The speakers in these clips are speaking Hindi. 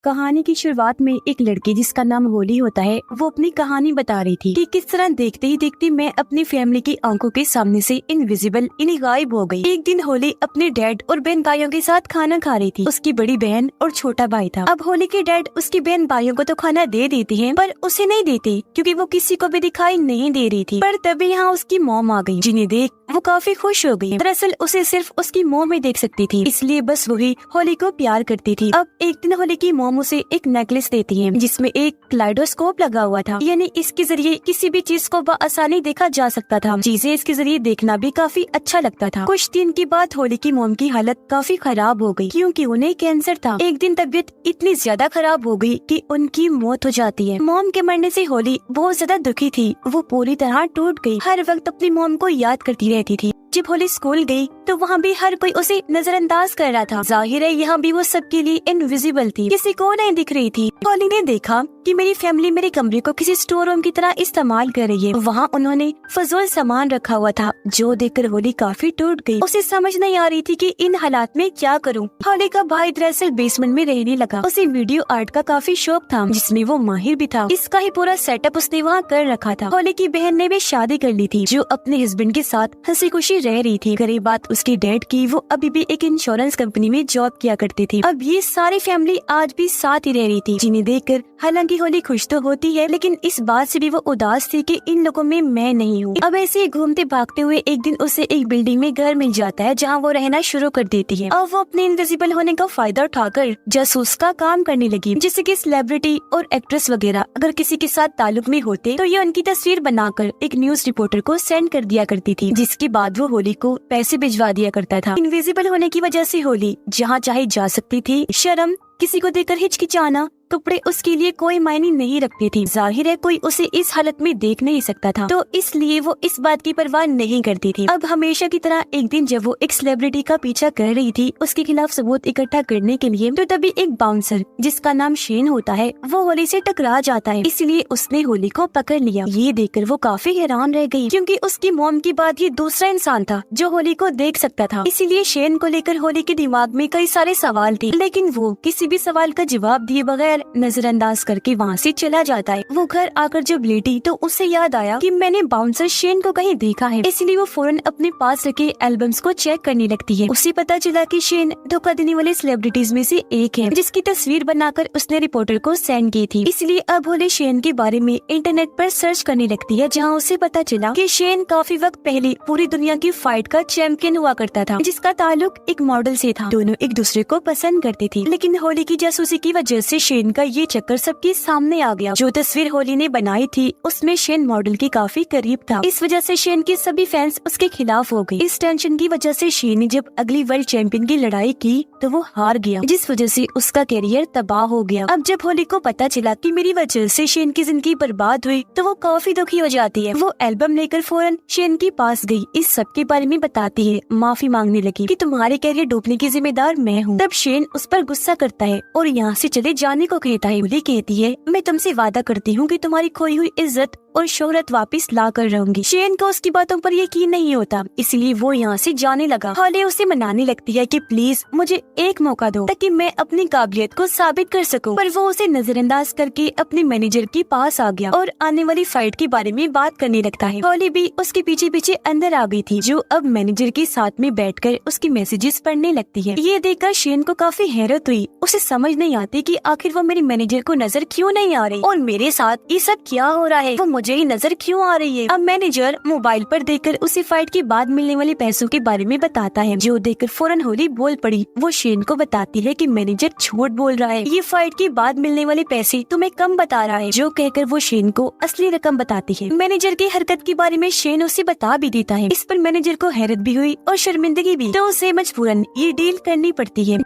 कहानी की शुरुआत में एक लड़की जिसका नाम होली होता है, वो अपनी कहानी बता रही थी कि किस तरह देखते ही देखते मैं अपनी फैमिली की आंखों के सामने से इनविजिबल गायब हो गई। एक दिन होली अपने डैड और बहन भाइयों के साथ खाना खा रही थी। उसकी बड़ी बहन और छोटा भाई था। अब होली के डैड उसकी बहन भाइयों को तो खाना दे देती है, पर उसे नहीं देते क्योंकि वो किसी को भी दिखाई नहीं दे रही थी। पर तभी यहाँ उसकी मॉम आ गई, जिन्हें देख वो काफी खुश हो गई। दरअसल उसे सिर्फ उसकी मॉम में देख सकती थी, इसलिए बस वही होली को प्यार करती थी। अब एक दिन होली की मॉम उसे एक नेकलेस देती है जिसमें एक क्लाइडोस्कोप लगा हुआ था, यानी इसके जरिए किसी भी चीज को बआसानी देखा जा सकता था। चीजें इसके जरिए देखना भी काफी अच्छा लगता था। कुछ दिन के बाद होली की मॉम की हालत काफी खराब हो गई क्योंकि उन्हें कैंसर था। एक दिन तबीयत इतनी ज्यादा खराब हो गई कि उनकी मौत हो जाती है। मॉम के मरने से होली बहुत ज्यादा दुखी थी। वो पूरी तरह टूट गई, हर वक्त अपनी मॉम को याद करती रहती थी। जब होली स्कूल गई तो वहाँ भी हर कोई उसे नजरअंदाज कर रहा था। जाहिर है यहाँ भी वो सबके लिए इनविजिबल थी, किसी को नहीं दिख रही थी। होली ने देखा कि मेरी फैमिली मेरे कमरे को किसी स्टोर रूम की तरह इस्तेमाल कर रही है। वहाँ उन्होंने फजूल सामान रखा हुआ था, जो देखकर होली काफी टूट गई। उसे समझ नहीं आ रही थी कि इन हालात में क्या करूँ। होली का भाई दरअसल बेसमेंट में रहने लगा। उसे वीडियो आर्ट का काफी शौक था, जिसमें वो माहिर भी था। इसका ही पूरा सेटअप उसने वहाँ कर रखा था। होली की बहन ने भी शादी कर ली थी, जो अपने हस्बैंड के साथ हंसी खुशी रह रही थी। गरीब बात उसके डैड की, वो अभी भी एक इंश्योरेंस कंपनी में जॉब किया करती थी। अब ये सारी फैमिली आज भी साथ ही रह रही थी, जिन्हें देखकर हालांकि होली खुश तो होती है, लेकिन इस बात से भी वो उदास थी कि इन लोगों में मैं नहीं हूँ। अब ऐसे ही घूमते भागते हुए एक दिन उसे एक बिल्डिंग में घर मिल जाता है, जहाँ वो रहना शुरू कर देती है। अब वो अपने इनविजिबल होने का फायदा उठाकर जासूस का काम करने लगी, जैसे कि सेलिब्रिटी और एक्ट्रेस वगैरह अगर किसी के साथ ताल्लुक में होते तो ये उनकी तस्वीर बनाकर एक न्यूज रिपोर्टर को सेंड कर दिया करती थी, जिसके बाद वो होली को पैसे भिजवा दिया करता था। इनविजिबल होने की वजह से होली जहाँ चाहे जा सकती थी। शर्म, किसी को देखकर हिचकिचाना, कपड़े उसके लिए कोई मायने नहीं रखते थे। जाहिर है कोई उसे इस हालत में देख नहीं सकता था, तो इसलिए वो इस बात की परवाह नहीं करती थी। अब हमेशा की तरह एक दिन जब वो एक सेलिब्रिटी का पीछा कर रही थी उसके खिलाफ सबूत इकट्ठा करने के लिए, तो तभी एक बाउंसर जिसका नाम शेन होता है वो होली से टकरा जाता है। इसलिए उसने होली को पकड़ लिया। ये देखकर वो काफी हैरान रह गई क्योंकि उसकी मॉम के बाद ये दूसरा इंसान था जो होली को देख सकता था। इसीलिए शेन को लेकर होली के दिमाग में कई सारे सवाल थे, लेकिन वो किसी भी सवाल का जवाब दिए बगैर नजरअंदाज करके वहाँ से चला जाता है। वो घर आकर जब लेटी तो उसे याद आया कि मैंने बाउंसर शेन को कहीं देखा है। इसलिए वो फौरन अपने पास रखे एल्बम्स को चेक करने लगती है। उसे पता चला कि शेन धोखा देने वाले सेलिब्रिटीज में से एक है, जिसकी तस्वीर बनाकर उसने रिपोर्टर को सेंड की थी। इसलिए अब होली शेन के बारे में इंटरनेट पर सर्च करने लगती है, जहाँ उसे पता चला कि शेन काफी वक्त पहले पूरी दुनिया की फाइट का चैंपियन हुआ करता था, जिसका ताल्लुक एक मॉडल से था। दोनों एक दूसरे को पसंद करती थी, लेकिन होली की जासूसी की वजह से शेन का ये चक्कर सबके सामने आ गया। जो तस्वीर होली ने बनाई थी उसमें शेन मॉडल के काफी करीब था। इस वजह से शेन के सभी फैंस उसके खिलाफ हो गए। इस टेंशन की वजह से शेन ने जब अगली वर्ल्ड चैंपियन की लड़ाई की तो वो हार गया, जिस वजह से उसका करियर तबाह हो गया। अब जब होली को पता चला कि मेरी वजह से शेन की जिंदगी बर्बाद हुई तो वो काफी दुखी हो जाती है। वो एल्बम लेकर फौरन शेन के पास गई, इस सब के बारे में बताती है, माफी मांगने लगी कि तुम्हारे करियर डूबने की जिम्मेदार मैं हूँ। तब शेन उस पर गुस्सा करता है और यहाँ से चले जाने को कहता है। होली कहती है, मैं तुमसे वादा करती हूँ कि तुम्हारी खोई हुई इज्जत और शोहरत वापस ला कर रहूंगी। शेन को उसकी बातों पर यकीन नहीं होता, इसलिए वो यहाँ से जाने लगा। होली उसे मनाने लगती है कि प्लीज मुझे एक मौका दो ताकि मैं अपनी काबिलियत को साबित कर सकूं। पर वो उसे नजरअंदाज करके अपने मैनेजर के पास आ गया और आने वाली फाइट के बारे में बात करने लगता है। होली भी उसके पीछे पीछे अंदर आ गई थी, जो अब मैनेजर के साथ में बैठकर उसके मैसेजेस पढ़ने लगती है। ये देखकर शेन को काफी हैरत हुई। उसे समझ नहीं आती कि आखिर वो मेरे मैनेजर को नजर क्यों नहीं आ रही और मेरे साथ ये सब क्या हो रहा है, वो मुझे ही नजर क्यों आ रही है। अब मैनेजर मोबाइल पर देखकर उसे फाइट के बाद मिलने वाले पैसों के बारे में बताता है, जो देखकर फौरन होली बोल पड़ी। वो शेन को बताती है कि मैनेजर झूठ बोल रहा है, ये फाइट के बाद मिलने वाले पैसे तुम्हें कम बता रहा है, जो कहकर वो शेन को असली रकम बताती है। मैनेजर की हरकत के बारे में शेन उसे बता भी देता है। इस पर मैनेजर को हैरत भी हुई और शर्मिंदगी भी, तो उसे मजबूरन ये डील करनी पड़ती है।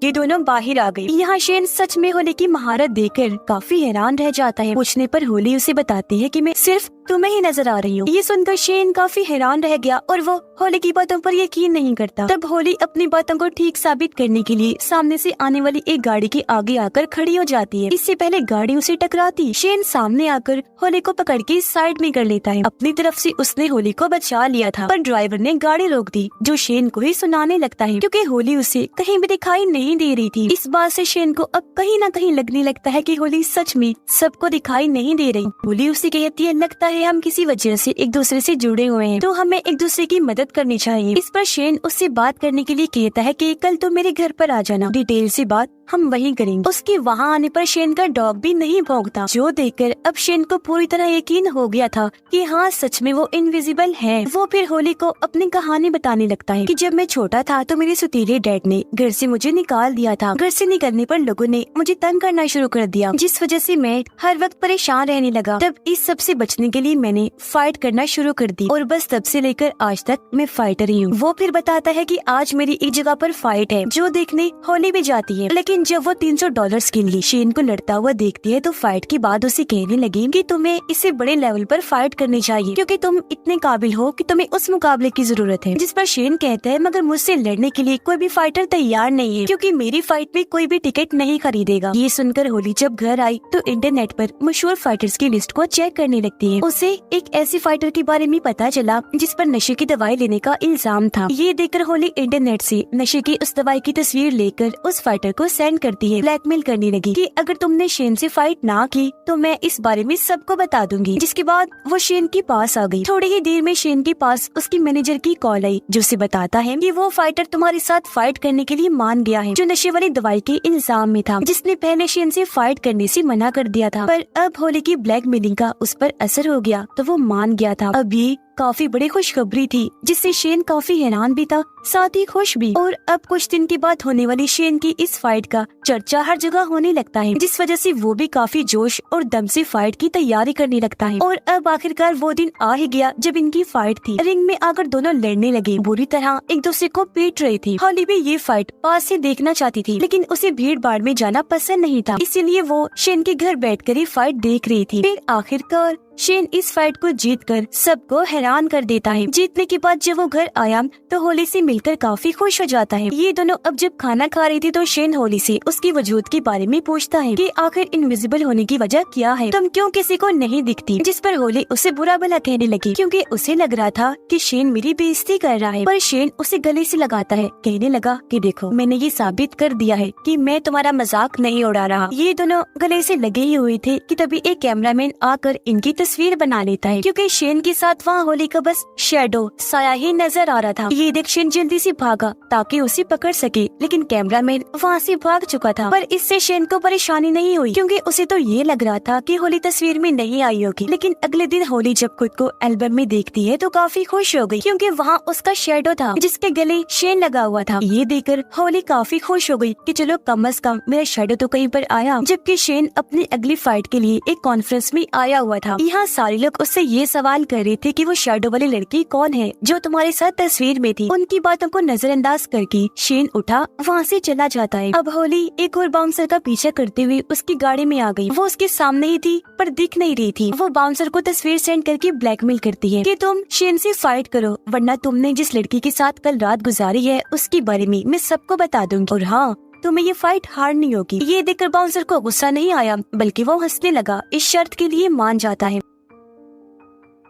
ये दोनों बाहर आ गई। यहाँ शेन सच में होली की महारत देखकर काफी हैरान रह जाता है। पूछने पर होली उसे बताती है कि मैं सिर्फ तुम्हें ही नजर आ रही हूँ। ये सुनकर शेन काफी हैरान रह गया और वो होली की बातों पर यकीन नहीं करता। तब होली अपनी बातों को ठीक साबित करने के लिए सामने से आने वाली एक गाड़ी के आगे आकर खड़ी हो जाती है। इससे पहले गाड़ी उसे टकराती, शेन सामने आकर होली को पकड़ के साइड में कर लेता है। अपनी तरफ से उसने होली को बचा लिया था, पर ड्राइवर ने गाड़ी रोक दी, जो शेन को ही सुनाने लगता है, क्योंकि होली उसे कहीं भी दिखाई नहीं दे रही थी। इस बात से शेन को अब कहीं न कहीं लगने लगता है कि होली सच में सबको दिखाई नहीं दे रही। होली उसे कहती है, लगता है हम किसी वजह से एक दूसरे से जुड़े हुए हैं, तो हमें एक दूसरे की मदद करनी चाहिए। इस पर शेन उससे बात करने के लिए कहता है कि कल तो मेरे घर पर आ जाना, डिटेल से बात हम वहीं करेंगे। उसके वहाँ आने पर शेन का डॉग भी नहीं भौंकता, जो देखकर अब शेन को पूरी तरह यकीन हो गया था कि हाँ सच में वो इनविजिबल है। वो फिर होली को अपनी कहानी बताने लगता है कि जब मैं छोटा था तो मेरे सुतीले डैड ने घर से मुझे निकाल दिया था। घर से निकलने पर लोगों ने मुझे तंग करना शुरू कर दिया, जिस वजह से मैं हर वक्त परेशान रहने लगा। तब इस सब से बचने के लिए मैंने फाइट करना शुरू कर दी और बस तब से लेकर आज तक मैं फाइटर ही हूँ। वो फिर बताता है कि आज मेरी एक जगह पर फाइट है, जो देखने होली भी जाती है। लेकिन जब वो $300 के लिए शेन को लड़ता हुआ देखती है तो फाइट के बाद उसे कहने लगी कि तुम्हें इससे बड़े लेवल पर फाइट करनी चाहिए, क्योंकि तुम इतने काबिल हो कि तुम्हें उस मुकाबले की जरूरत है। जिस पर शेन कहता है, मगर मुझसे लड़ने के लिए कोई भी फाइटर तैयार नहीं है, क्योंकि मेरी फाइट में कोई भी टिकट नहीं खरीदेगा। ये सुनकर होली जब घर आई तो इंटरनेट पर मशहूर फाइटर्स की लिस्ट को चेक करने लगती है। उसे एक ऐसी फाइटर के बारे में पता चला जिस पर नशे की दवाई लेने का इल्जाम था। ये देखकर होली इंटरनेट से नशे की उस दवाई की तस्वीर लेकर उस फाइटर को सेंड करती है। ब्लैकमेल करने लगी कि अगर तुमने शेन से फाइट ना की तो मैं इस बारे में सबको बता दूंगी। जिसके बाद वो शेन के पास आ गई। थोड़ी ही देर में शेन के पास उसकी मैनेजर की कॉल आई, जो उसे बताता है कि वो फाइटर तुम्हारे साथ फाइट करने के लिए मान गया है, जो नशे वाली दवाई के इल्जाम में था, जिसने पहले शेन से फाइट करने से मना कर दिया था। पर अब होली की ब्लैकमेलिंग का उस पर असर हो गया तो वो मान गया था। अब ये काफी बड़ी खुशखबरी थी, जिससे शेन काफी हैरान भी था, साथ ही खुश भी। और अब कुछ दिन के बाद होने वाली शेन की इस फाइट का चर्चा हर जगह होने लगता है, जिस वजह से वो भी काफी जोश और दम से फाइट की तैयारी करने लगता है। और अब आखिरकार वो दिन आ ही गया जब इनकी फाइट थी। रिंग में आकर दोनों लड़ने लगे, बुरी तरह एक दूसरे को पीट रहे थे। होली भी ये फाइट पास से देखना चाहती थी, लेकिन उसे भीड़ भाड़ में जाना पसंद नहीं था, इसीलिए वो शेन के घर बैठकर ही फाइट देख रही थी। फिर आखिरकार शेन इस फाइट को जीतकर सबको हैरान कर देता है। जीतने के बाद जब वो घर आया तो होली से मिलकर काफी खुश हो जाता है। ये दोनों अब जब खाना खा रही थी तो शेन होली से उसकी वजूद के बारे में पूछता है कि आखिर इनविजिबल होने की वजह क्या है, तुम क्यों किसी को नहीं दिखती। जिस पर होली उसे बुरा भला कहने लगी, क्योंकि उसे लग रहा था कि शेन मेरी बेइज्जती कर रहा है। पर शेन उसे गले से लगाता है, कहने लगा कि देखो मैंने ये साबित कर दिया है कि मैं तुम्हारा मजाक नहीं उड़ा रहा। ये दोनों गले से लगे ही हुए थे कि तभी एक कैमरामैन आकर इनकी तस्वीर बना लेता है, क्योंकि शेन के साथ वहाँ होली का बस शैडो साया ही नजर आ रहा था। ये देख शेन जल्दी से भागा ताकि उसे पकड़ सके, लेकिन कैमरामैन वहाँ से भाग चुका था। पर इससे शेन को परेशानी नहीं हुई, क्योंकि उसे तो ये लग रहा था कि होली तस्वीर में नहीं आई होगी। लेकिन अगले दिन होली जब खुद को एल्बम में देखती है तो काफी खुश हो गई, क्योंकि वहाँ उसका शैडो था जिसके गले शेन लगा हुआ था। ये देखकर होली काफी खुश हो गई कि चलो कम से कम मेरा शैडो तो कहीं पर आया। जबकि शेन अपनी अगली फाइट के लिए एक कॉन्फ्रेंस में आया हुआ था। यहाँ सारे लोग उससे ये सवाल कर रहे थे कि वो शैडो वाली लड़की कौन है जो तुम्हारे साथ तस्वीर में थी। उनकी बातों को नजरअंदाज करके शेन उठा वहाँ से चला जाता है। अब होली एक और बाउंसर का पीछा करते हुए उसकी गाड़ी में आ गई। वो उसके सामने ही थी पर दिख नहीं रही थी। वो बाउंसर को तस्वीर सेंड करके ब्लैकमेल करती है कि तुम शेन से फाइट करो, वरना तुमने जिस लड़की के साथ कल रात गुजारी है उसके बारे में मैं सबको बता दूंगी, और हाँ तुम्हें ये फाइट हारनी होगी। ये देखकर बाउंसर को गुस्सा नहीं आया, बल्कि वो हंसने लगा। इस शर्त के लिए मान जाता है।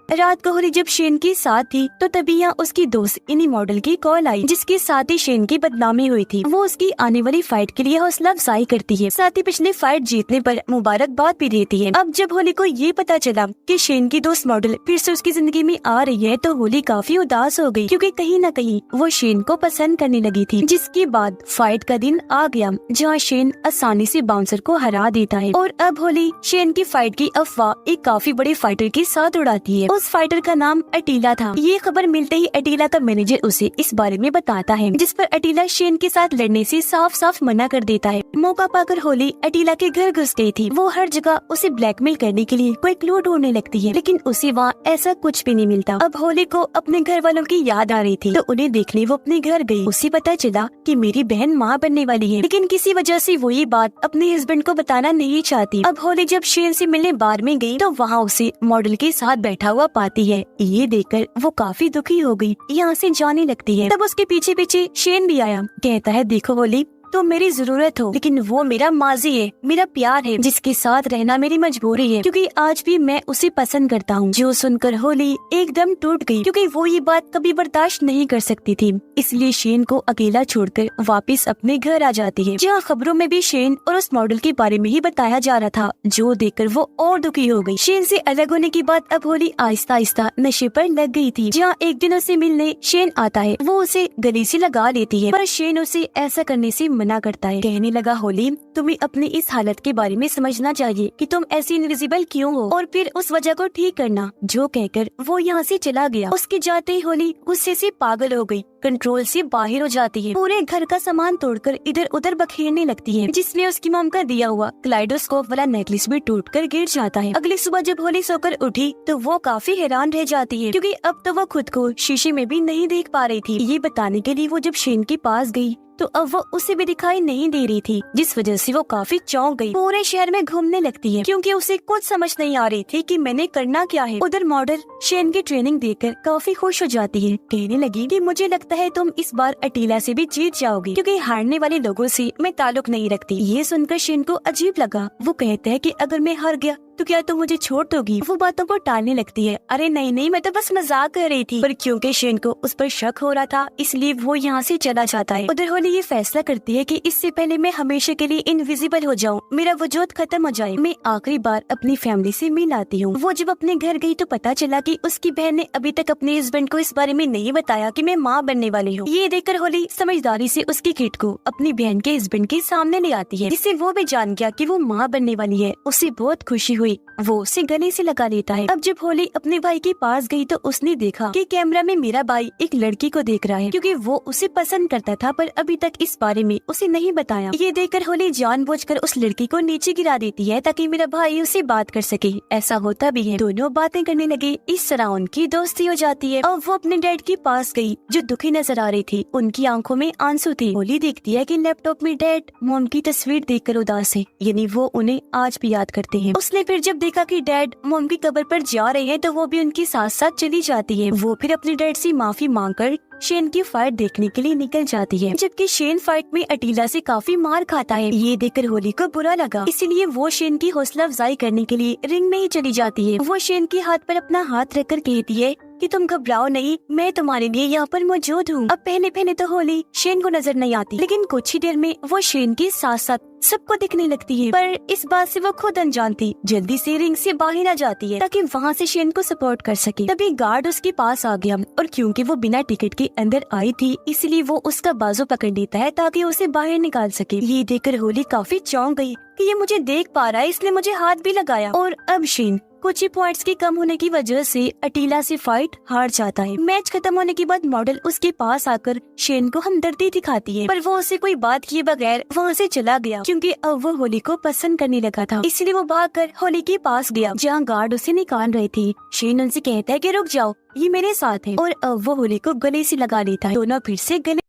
रात को होली जब शेन के साथ थी तो तभी यहाँ उसकी दोस्त इन्हीं मॉडल की कॉल आई, जिसके साथ ही शेन की बदनामी हुई थी। वो उसकी आने वाली फाइट के लिए हौसला अफजाई करती है, साथ ही पिछले फाइट जीतने पर मुबारकबाद भी देती है। अब जब होली को ये पता चला कि शेन की दोस्त मॉडल फिर से उसकी जिंदगी में आ रही है तो होली काफी उदास हो गई, क्योंकि कहीं न कहीं वो शेन को पसंद करने लगी थी। जिसके बाद फाइट का दिन आ गया जहाँ शेन आसानी से बाउंसर को हरा देता है। और अब होली शेन की फाइट की अफवाह एक काफी बड़े फाइटर के साथ उड़ाती है। उस फाइटर का नाम अटीला था। ये खबर मिलते ही अटीला का मैनेजर उसे इस बारे में बताता है, जिस पर अटीला शेन के साथ लड़ने से साफ साफ मना कर देता है। मौका पाकर होली अटीला के घर घुस गई थी। वो हर जगह उसे ब्लैकमेल करने के लिए कोई क्लू ढूंढने लगती है, लेकिन उसे वहाँ ऐसा कुछ भी नहीं मिलता। अब होली को अपने घर वालों की याद आ रही थी, तो उन्हें देखने वो अपने घर गई। उसे पता चला कि मेरी बहन माँ बनने वाली है, लेकिन किसी वजह से वो ये बात अपने हस्बैंड को बताना नहीं चाहती। अब होली जब शेन से मिलने बार में गई, तो वहाँ उसे मॉडल के साथ बैठा हुआ पाती है। ये देखकर वो काफी दुखी हो गई, यहाँ से जाने लगती है। तब उसके पीछे पीछे शेन भी आया। कहता है, देखो होली, तो मेरी जरूरत हो, लेकिन वो मेरा माजी है, मेरा प्यार है, जिसके साथ रहना मेरी मजबूरी है, क्योंकि आज भी मैं उसे पसंद करता हूँ। जो सुनकर होली एकदम टूट गई, क्योंकि वो ये बात कभी बर्दाश्त नहीं कर सकती थी। इसलिए शेन को अकेला छोड़कर वापस अपने घर आ जाती है, जहाँ खबरों में भी शेन और उस मॉडल के बारे में ही बताया जा रहा था, जो देखकर वो और दुखी हो गई। शेन से अलग होने के बाद अब होली आहिस्ता आहिस्ता नशे पर लग गई थी। जहाँ एक दिन उसे मिलने शेन आता है, वो उसे गले से लगा लेती है, पर शेन उसे ऐसा करने से मना करता है। कहने लगा, होली, तुम्हें अपनी इस हालत के बारे में समझना चाहिए कि तुम ऐसी इनविजिबल क्यों हो, और फिर उस वजह को ठीक करना। जो कहकर वो यहाँ से चला गया। उसके जाते ही होली गुस्से से पागल हो गई, कंट्रोल से बाहर हो जाती है। पूरे घर का सामान तोड़कर इधर उधर बखेरने लगती है, जिसमें उसकी मॉम का दिया हुआ क्लाइडोस्कोप वाला नेकलेस भी टूटकर गिर जाता है। अगली सुबह जब होली सोकर उठी, तो वो काफी हैरान रह जाती है, क्योंकि अब तो वो खुद को शीशे में भी नहीं देख पा रही थी। ये बताने के लिए वो जब शेन के पास गई, तो अब वो उसे भी दिखाई नहीं दे रही थी, जिस वजह से वो काफी चौंक गई। पूरे शहर में घूमने लगती है, क्योंकि उसे कुछ समझ नहीं आ रही थी कि मैंने करना क्या है। उधर मॉडल शेन की ट्रेनिंग देखकर काफी खुश हो जाती है। कहने लगी कि मुझे लगता है तुम इस बार अटीला से भी जीत जाओगी, क्योंकि हारने वाले लोगों से मैं ताल्लुक नहीं रखती। ये सुनकर शेन को अजीब लगा। वो कहता है कि अगर मैं हार गया तो क्या तुम मुझे छोड़ दोगी? वो बातों को टालने लगती है। अरे नहीं नहीं, मैं तो बस मजाक कर रही थी। पर क्योंकि शेन को उस पर शक हो रहा था, इसलिए वो यहाँ से चला जाता है। उधर होली ये फैसला करती है कि इससे पहले मैं हमेशा के लिए इनविजिबल हो जाऊँ, मेरा वजूद खत्म हो जाए, मैं आखिरी बार अपनी फैमिली से मिल आती हूँ। वो जब अपने घर गई, तो पता चला कि उसकी बहन ने अभी तक अपने हस्बैंड को इस बारे में नहीं बताया कि मैं माँ बनने वाली हूँ। ये देखकर होली समझदारी से उसकी किट को अपनी बहन के हस्बैंड के सामने ले आती है, जिससे वो भी जान गया कि वो माँ बनने वाली है। उसे बहुत खुशी हुई, वो उसे गले से लगा लेता है। अब जब होली अपने भाई के पास गई, तो उसने देखा कि कैमरा में मेरा भाई एक लड़की को देख रहा है, क्योंकि वो उसे पसंद करता था, पर अभी तक इस बारे में उसे नहीं बताया। ये देखकर होली जानबूझकर उस लड़की को नीचे गिरा देती है, ताकि मेरा भाई उसे बात कर सके। ऐसा होता भी है। दोनों बातें करने लगे। इस तरह उनकी दोस्ती हो जाती है। अब वो अपने डैड के पास गई, जो दुखी नजर आ रही थी। उनकी आंखों में आंसू थे। होली देखती है कि लैपटॉप में डैड मॉम की तस्वीर देखकर उदास है, यानी वो उन्हें आज भी याद करते हैं। उसने फिर जब देखा कि डैड मॉम की कब्र पर जा रहे हैं, तो वो भी उनके साथ साथ चली जाती है। वो फिर अपने डैड से माफी मांगकर शेन की फाइट देखने के लिए निकल जाती है, जबकि शेन फाइट में अटीला से काफी मार खाता है। ये देखकर होली को बुरा लगा, इसीलिए वो शेन की हौसला अफजाई करने के लिए रिंग में ही चली जाती है। वो शेन के हाथ पर अपना हाथ रखकर कहती है कि तुम घबराओ नहीं, मैं तुम्हारे लिए यहाँ पर मौजूद हूँ। अब पहले पहले तो होली शेन को नजर नहीं आती, लेकिन कुछ ही देर में वो शेन के साथ साथ सबको दिखने लगती है। पर इस बात से वो खुद अनजान थी, जल्दी से रिंग से बाहर आ जाती है, ताकि वहाँ से शेन को सपोर्ट कर सके। तभी गार्ड उसके पास आ गया, और क्योंकि वो बिना टिकट के अंदर आई थी, इसलिए वो उसका बाजू पकड़ लेता है, ताकि उसे बाहर निकाल सके। ये देखकर होली काफी चौंक गई कि ये मुझे देख पा रहा है, इसलिए मुझे हाथ भी लगाया। और अब शेन कुछ ही पॉइंट्स के कम होने की वजह से अटीला से फाइट हार जाता है। मैच खत्म होने के बाद मॉडल उसके पास आकर शेन को हमदर्दी दिखाती है, पर वो उसे कोई बात किए बगैर वहाँ से चला गया, क्योंकि अब वो होली को पसंद करने लगा था। इसलिए वो भागकर होली के पास गया, जहाँ गार्ड उसे निकाल रहे थे। शेन उनसे कहता है कि रुक जाओ, ये मेरे साथ है, और अब वो होली को गले से लगा लेता है। दोनों फिर से गले